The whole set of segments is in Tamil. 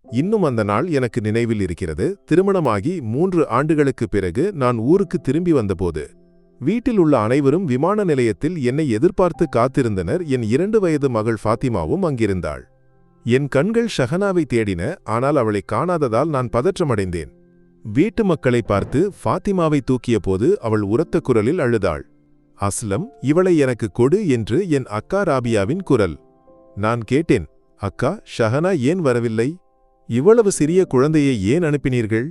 இன்னும் அந்த நாள் எனக்கு நினைவில் இருக்கிறது. திருமணமாகி 3 ஆண்டுகளுக்குப் பிறகு நான் ஊருக்கு திரும்பி வந்தபோது வீட்டில் உள்ள அனைவரும் விமான நிலையத்தில் என்னை எதிர்பார்த்து காத்திருந்தனர். என் 2 வயது மகள் ஃபாத்திமாவும் அங்கிருந்தாள். என் கண்கள் ஷஹனாவை தேடின. ஆனால் அவளை காணாததால் நான் பதற்றமடைந்தேன். வீட்டு மக்களை பார்த்து ஃபாத்திமாவை தூக்கிய போது அவள் உரத்த குரலில் அழுதாள். அஸ்லம், இவளை எனக்கு கொடு என்று என் அக்கா ராபியாவின் குரல். நான் கேட்டேன், அக்கா, ஷஹனா ஏன் வரவில்லை? இவ்வளவு சிறிய குழந்தையை ஏன் அனுப்பினீர்கள்?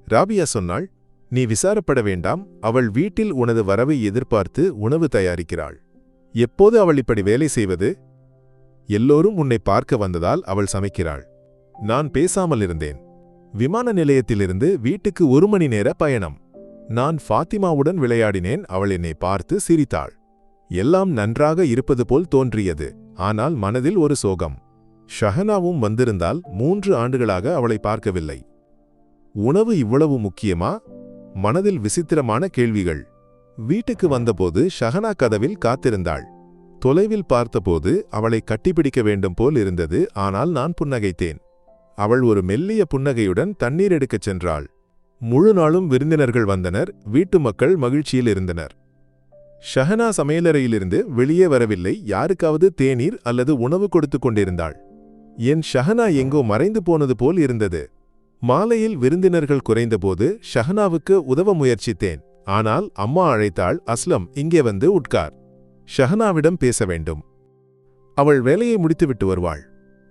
ராபியா சொன்னாள், நீ விசாரப்பட வேண்டாம். அவள் வீட்டில் உனது வரவை எதிர்பார்த்து உணவு தயாரிக்கிறாள். எப்போது அவள் இப்படி வேலை செய்வது? எல்லோரும் உன்னை பார்க்க வந்ததால் அவள் சமைக்கிறாள். நான் பேசாமல் இருந்தேன். விமான நிலையத்திலிருந்து வீட்டுக்கு 1 மணி நேர பயணம். நான் ஃபாத்திமாவுடன் விளையாடினேன். அவள் என்னை பார்த்து சிரித்தாள். எல்லாம் நன்றாக இருப்பது போல் தோன்றியது. ஆனால் மனதில் ஒரு சோகம். ஷஹனாவும் வந்திருந்தால் 3 ஆண்டுகளாக அவளை பார்க்கவில்லை. உணவு இவ்வளவு முக்கியமா? மனதில் விசித்திரமான கேள்விகள். வீட்டுக்கு வந்தபோது ஷஹனா கதவில் காத்திருந்தாள். தொலைவில் பார்த்தபோது அவளை கட்டிப்பிடிக்க வேண்டும் போல் இருந்தது. ஆனால் நான் புன்னகைத்தேன். அவள் ஒரு மெல்லிய புன்னகையுடன் தண்ணீர் எடுக்கச் சென்றாள். முழு நாளும் விருந்தினர்கள் வந்தனர். வீட்டு மக்கள் மகிழ்ச்சியில் இருந்தனர். ஷஹனா சமையலறையிலிருந்து வெளியே வரவில்லை. யாருக்காவது தேநீர் அல்லது உணவு கொடுத்து கொண்டிருந்தாள். என் ஷஹனா எங்கோ மறைந்து போனது போல் இருந்தது. மாலையில் விருந்தினர்கள் குறைந்தபோது ஷஹனாவுக்கு உதவ முயற்சித்தேன். ஆனால் அம்மா அழைத்தாள், அஸ்லம், இங்கே வந்து உட்கார். ஷஹனாவிடம் பேச வேண்டும். அவள் வேலையை முடித்துவிட்டு வருவாள்.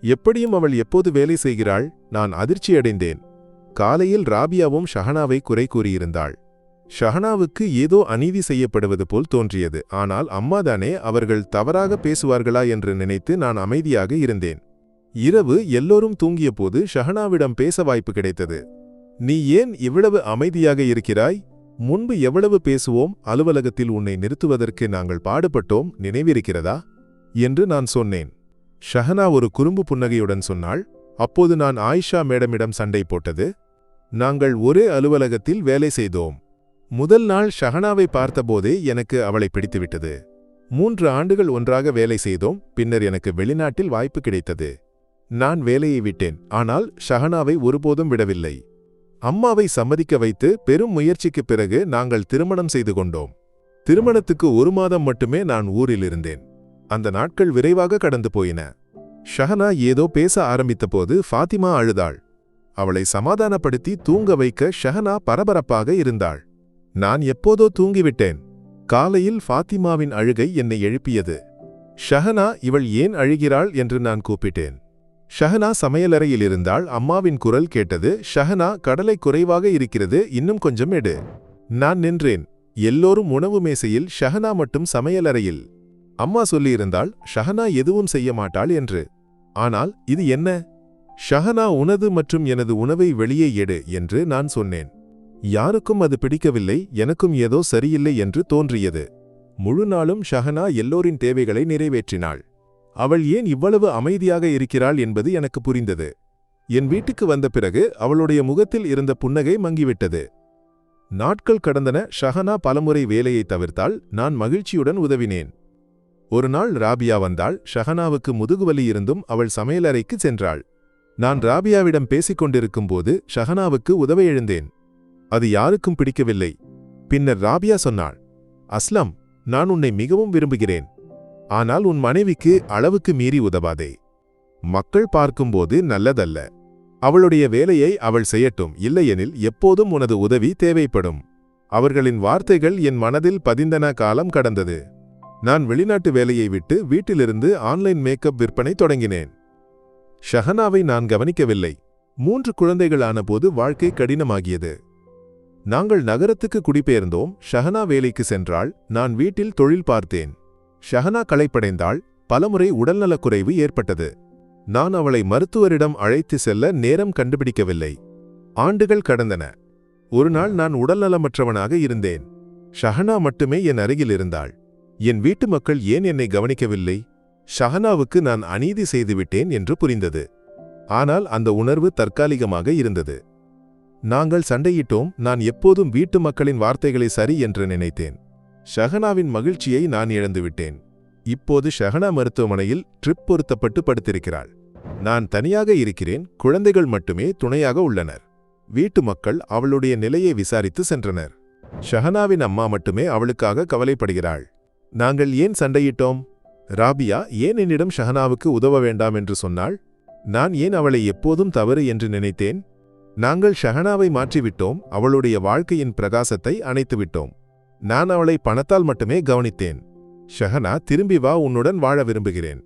எப்படியும் அவள் எப்போது வேலை செய்கிறாள்? நான் அதிர்ச்சியடைந்தேன். காலையில் ராபியாவும் ஷஹனாவை குறை கூறியிருந்தாள். ஷஹனாவுக்கு ஏதோ அநீதி செய்யப்படுவது போல் தோன்றியது. ஆனால் அம்மாதானே, அவர்கள் தவறாக பேசுவார்களா என்று நினைத்து நான் அமைதியாக இருந்தேன். இரவு எல்லோரும் தூங்கியபோது ஷஹனாவிடம் பேச வாய்ப்பு கிடைத்தது. நீ ஏன் இவ்வளவு அமைதியாக இருக்கிறாய்? முன்பு எவ்வளவு பேசுவோம். அலுவலகத்தில் உன்னை நிறுத்துவதற்கு நாங்கள் பாடுபட்டோம், நினைவிருக்கிறதா என்று நான் சொன்னேன். ஷஹனா ஒரு குறும்பு புன்னகையுடன் சொன்னாள், அப்போது நான் ஆயிஷா மேடமிடம் சண்டை போட்டது. நாங்கள் ஒரே அலுவலகத்தில் வேலை செய்தோம். முதல் நாள் ஷஹனாவை பார்த்தபோதே எனக்கு அவளை பிடித்துவிட்டது. 3 ஆண்டுகள் ஒன்றாக வேலை செய்தோம். பின்னர் எனக்கு வெளிநாட்டில் வாய்ப்பு கிடைத்தது. நான் வேலையை விட்டேன். ஆனால் ஷஹனாவை ஒருபோதும் விடவில்லை. அம்மாவை சம்மதிக்க வைத்து பெரும் முயற்சிக்குப் பிறகு நாங்கள் திருமணம் செய்து கொண்டோம். திருமணத்துக்கு 1 மாதம் மட்டுமே நான் ஊரில் இருந்தேன். அந்த நாட்கள் விரைவாக கடந்து போயின. ஷஹனா ஏதோ பேச ஆரம்பித்தபோது ஃபாத்திமா அழுதாள். அவளை சமாதானப்படுத்தி தூங்க வைக்க ஷஹனா பரபரப்பாக இருந்தாள். நான் எப்போதோ தூங்கிவிட்டேன். காலையில் ஃபாத்திமாவின் அழுகை என்னை எழுப்பியது. ஷஹனா, இவள் ஏன் அழுகிறாள் என்று நான் கூப்பிட்டேன். ஷஹனா சமையலறையில் இருந்தாள். அம்மாவின் குரல் கேட்டது. ஷஹனா, கடலை குறைவாக இருக்கிறது, இன்னும் கொஞ்சம் எடு. நான் நின்றேன். எல்லோரும் உணவு மேசையில், ஷஹனா மட்டும் சமையலறையில். அம்மா சொல்லியிருந்தாள், ஷஹனா எதுவும் செய்ய மாட்டாள் என்று. ஆனால் இது என்ன? ஷஹனா, உனது மற்றும் எனது உணவை வெளியே எடு என்று நான் சொன்னேன். யாருக்கும் அது பிடிக்கவில்லை. எனக்கும் ஏதோ சரியில்லை என்று தோன்றியது. முழு நாளும் ஷஹனா எல்லோரின் தேவைகளை நிறைவேற்றினாள். அவள் ஏன் இவ்வளவு அமைதியாக இருக்கிறாள் என்பது எனக்கு புரிந்தது. என் வீட்டுக்கு வந்த பிறகு அவளுடைய முகத்தில் இருந்த புன்னகை மங்கிவிட்டது. நாட்கள் கடந்தன. ஷஹனா பலமுறை வேலையை தவிர்த்தாள். நான் மகிழ்ச்சியுடன் உதவினேன். ஒரு நாள் ராபியா வந்தாள். ஷஹனாவுக்கு முதுகுவலி இருந்தும் அவள் சமையலறைக்கு சென்றாள். நான் ராபியாவிடம் பேசிக் கொண்டிருக்கும்போது ஷஹனாவுக்கு உதவ எழுந்தேன். அது யாருக்கும் பிடிக்கவில்லை. பின்னர் ராபியா சொன்னாள், அஸ்லம், நான் உன்னை மிகவும் விரும்புகிறேன். ஆனால் உன் மனைவிக்கு அளவுக்கு மீறி உதவாதே. மக்கள் பார்க்கும்போது நல்லதல்ல. அவளுடைய வேலையை அவள் செய்யட்டும், இல்லையெனில் எப்போதும் உனது உதவி தேவைப்படும். அவர்களின் வார்த்தைகள் என் மனதில் பதிந்தன. காலம் கடந்தது. நான் வெளிநாட்டு வேலையை விட்டு வீட்டிலிருந்து ஆன்லைன் மேக்கப் விற்பனை தொடங்கினேன். ஷஹனாவை நான் கவனிக்கவில்லை. 3 குழந்தைகள் ஆனபோது வாழ்க்கை கடினமாகியது. நாங்கள் நகரத்துக்கு குடிபெயர்ந்தோம். ஷஹனா வேலைக்கு சென்றாள். நான் வீட்டில் தொழில் பார்த்தேன். ஷஹனா களைப்படைந்தாள். பலமுறை உடல்நலக்குறைவு ஏற்பட்டது. நான் அவளை மருத்துவரிடம் அழைத்து செல்ல நேரம் கண்டுபிடிக்கவில்லை. ஆண்டுகள் கடந்தன. ஒரு நாள் நான் உடல்நலமற்றவனாக இருந்தேன். ஷஹனா மட்டுமே என் அருகில் இருந்தாள். என் வீட்டு மக்கள் ஏன் என்னை கவனிக்கவில்லை? ஷஹனாவுக்கு நான் அநீதி செய்துவிட்டேன் என்று புரிந்தது. ஆனால் அந்த உணர்வு தற்காலிகமாக இருந்தது. நாங்கள் சண்டையிட்டோம். நான் எப்போதும் வீட்டு மக்களின் வார்த்தைகளை சரி என்று நினைத்தேன். ஷஹனாவின் மகிழ்ச்சியை நான் இழந்துவிட்டேன். இப்போது ஷஹனா மருத்துவமனையில் ட்ரிப் பொருத்தப்பட்டு படுத்திருக்கிறாள். நான் தனியாக இருக்கிறேன், குழந்தைகள் மட்டுமே துணையாக உள்ளனர். வீட்டு மக்கள் அவளுடைய நிலையை விசாரித்து சென்றனர். ஷஹனாவின் அம்மா மட்டுமே அவளுக்காக கவலைப்படுகிறாள். நாங்கள் ஏன் சண்டையிட்டோம்? ராபியா ஏன் என்னிடம் ஷஹனாவுக்கு உதவ வேண்டாம் என்று சொன்னாள்? நான் ஏன் அவளை எப்போதும் தவறு என்று நினைத்தேன்? நாங்கள் ஷஹனாவை மாற்றிவிட்டோம், அவளுடைய வாழ்க்கையின் பிரகாசத்தை அணைத்துவிட்டோம். நான் அவளை பணத்தால் மட்டுமே கவனித்தேன். ஷஹனா, திரும்பி வா, உன்னுடன் வாழ விரும்புகிறேன்.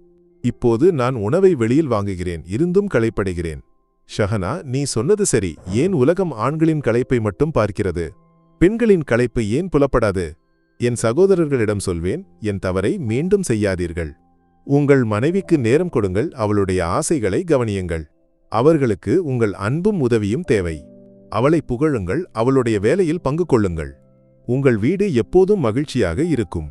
இப்போது நான் உணவை வெளியில் வாங்குகிறேன், இருந்தும் களைப்படைகிறேன். ஷஹனா, நீ சொன்னது சரி. ஏன் உலகம் ஆண்களின் களைப்பை மட்டும் பார்க்கிறது? பெண்களின் களைப்பு ஏன் புலப்படாது? என் சகோதரர்களிடம் சொல்வேன், என் தவறை மீண்டும் செய்யாதீர்கள். உங்கள் மனைவிக்கு நேரம் கொடுங்கள், அவளுடைய ஆசைகளை கவனியுங்கள். அவர்களுக்கு உங்கள் அன்பும் உதவியும் தேவை. அவளை புகழுங்கள், அவளுடைய வேலையில் பங்கு கொள்ளுங்கள். உங்கள் வீடு எப்போதும் மகிழ்ச்சியாக இருக்கும்.